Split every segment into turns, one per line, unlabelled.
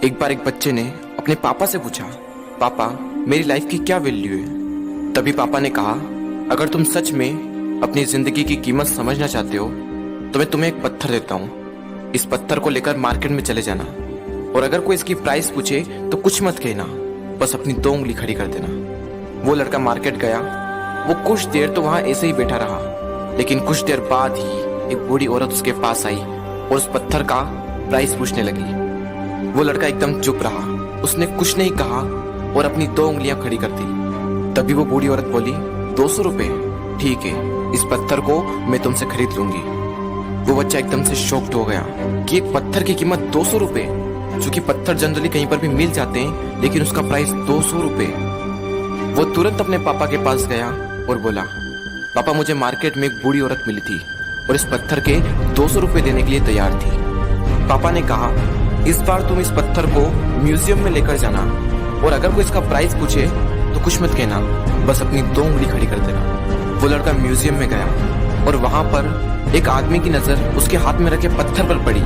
एक बार एक बच्चे ने अपने पापा से पूछा, पापा मेरी लाइफ की क्या वैल्यू है। तभी पापा ने कहा, अगर तुम सच में अपनी जिंदगी की कीमत समझना चाहते हो तो मैं तुम्हें एक पत्थर देता हूँ। इस पत्थर को लेकर मार्केट में चले जाना और अगर कोई इसकी प्राइस पूछे तो कुछ मत कहना, बस अपनी 2 उंगली खड़ी कर देना। वो लड़का मार्केट गया। वो कुछ देर तो वहां ऐसे ही बैठा रहा, लेकिन कुछ देर बाद ही एक बूढ़ी औरत उसके पास आई और उस पत्थर का प्राइस पूछने लगी। वो लड़का एकदम चुप रहा, उसने कुछ नहीं कहा और अपनी 2 उंगलियां खड़ी कर दी। तभी वो बूढ़ी औरत बोली, 200 रुपए, ठीक है, इस पत्थर को मैं तुमसे खरीद लूंगी। वो बच्चा एकदम से शॉक्ड हो गया कि एक पत्थर की कीमत 200 रुपए, जो कि पत्थर जनरली कहीं पर भी मिल जाते हैं, लेकिन उसका प्राइस 200 रुपए। वो तुरंत अपने पापा के पास गया और बोला, पापा मुझे मार्केट में एक बूढ़ी औरत मिली थी और इस पत्थर के 200 रुपए देने के लिए तैयार थी। पापा ने कहा, इस बार तुम इस पत्थर को म्यूजियम में लेकर जाना और अगर कोई इसका प्राइस पूछे तो कुछ मत कहना, बस अपनी 2 उंगली खड़ी कर देना। वो लड़का म्यूजियम में गया और वहां पर एक आदमी की नजर उसके हाथ में रखे पत्थर पर पड़ी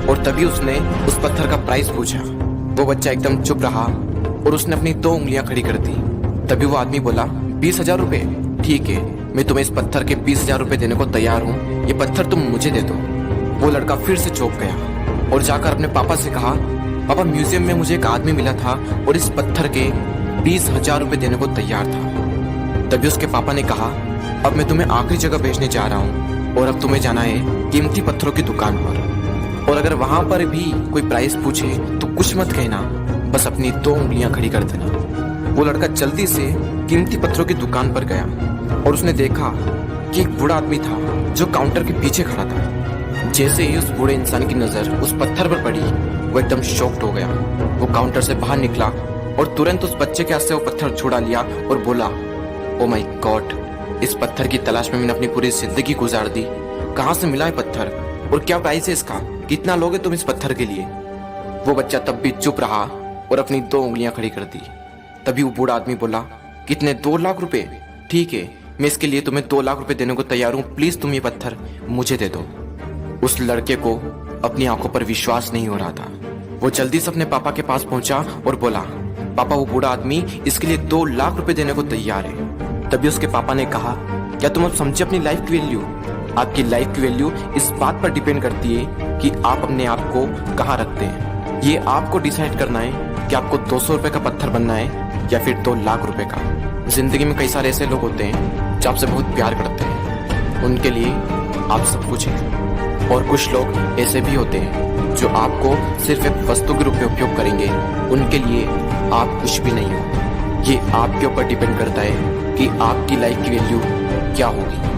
और तभी उसने उस पत्थर का प्राइस पूछा। वो बच्चा एकदम चुप रहा और उसने अपनी 2 उंगलियां खड़ी कर दी। तभी वो आदमी बोला, 20,000 रुपए, ठीक है, मैं तुम्हें इस पत्थर के 20,000 रुपए देने को तैयार हूँ, ये पत्थर तुम मुझे दे दो। वो लड़का फिर से चौंक गया और जाकर अपने पापा से कहा, पापा म्यूजियम में मुझे एक आदमी मिला था और इस पत्थर के 20,000 रुपए देने को तैयार था। तभी उसके पापा ने कहा, अब मैं तुम्हें आखिरी जगह भेजने जा रहा हूँ और अब तुम्हें जाना है कीमती पत्थरों की दुकान पर और अगर वहां पर भी कोई प्राइस पूछे तो कुछ मत कहना, बस अपनी 2 उंगलियां खड़ी कर देना। वो लड़का जल्दी से कीमती पत्थरों की दुकान पर गया और उसने देखा कि एक बूढ़ा आदमी था जो काउंटर के पीछे खड़ा था। जैसे ही उस बूढ़े इंसान की नजर उस पत्थर पर पड़ी, वो एकदम शॉक्ड हो गया। वो काउंटर से बाहर निकला और तुरंत उस बच्चे के हाथ से वो पत्थर छुड़ा लिया और बोला, ओ माय गॉड, इस पत्थर की तलाश में मैंने अपनी पूरी जिंदगी गुजार दी। कहाँ से मिला है पत्थर और क्या प्राइस है इसका, कितना लोगे तुम इस पत्थर के लिए। वो बच्चा तब भी चुप रहा और अपनी 2 उंगलियां खड़ी कर दी। तभी वो बूढ़ा आदमी बोला, कितने, 2 लाख रुपए, ठीक है, मैं इसके लिए तुम्हें 2 लाख रुपए देने को तैयार हूँ, प्लीज तुम ये पत्थर मुझे दे दो। उस लड़के को अपनी आंखों पर विश्वास नहीं हो रहा था। वो जल्दी से अपने पापा के पास पहुंचा और बोला, पापा वो बूढ़ा आदमी इसके लिए 2 लाख रुपए देने को तैयार है। तभी उसके पापा ने कहा, क्या तुम अब समझे अपनी लाइफ की वैल्यू? आपकी लाइफ की वैल्यू इस बात पर डिपेंड करती है कि आप अपने आप को कहाँ रखते हैं। ये आपको डिसाइड करना है कि आपको 200 रुपए का पत्थर बनना है या फिर 2 लाख रुपए का। जिंदगी में कई सारे ऐसे लोग होते हैं जो आपसे बहुत प्यार करते हैं, उनके लिए आप सब कुछ हैं, और कुछ लोग ऐसे भी होते हैं जो आपको सिर्फ एक वस्तु के रूप में उपयोग करेंगे, उनके लिए आप कुछ भी नहीं हो। ये आपके ऊपर डिपेंड करता है कि आपकी लाइफ की वैल्यू क्या होगी।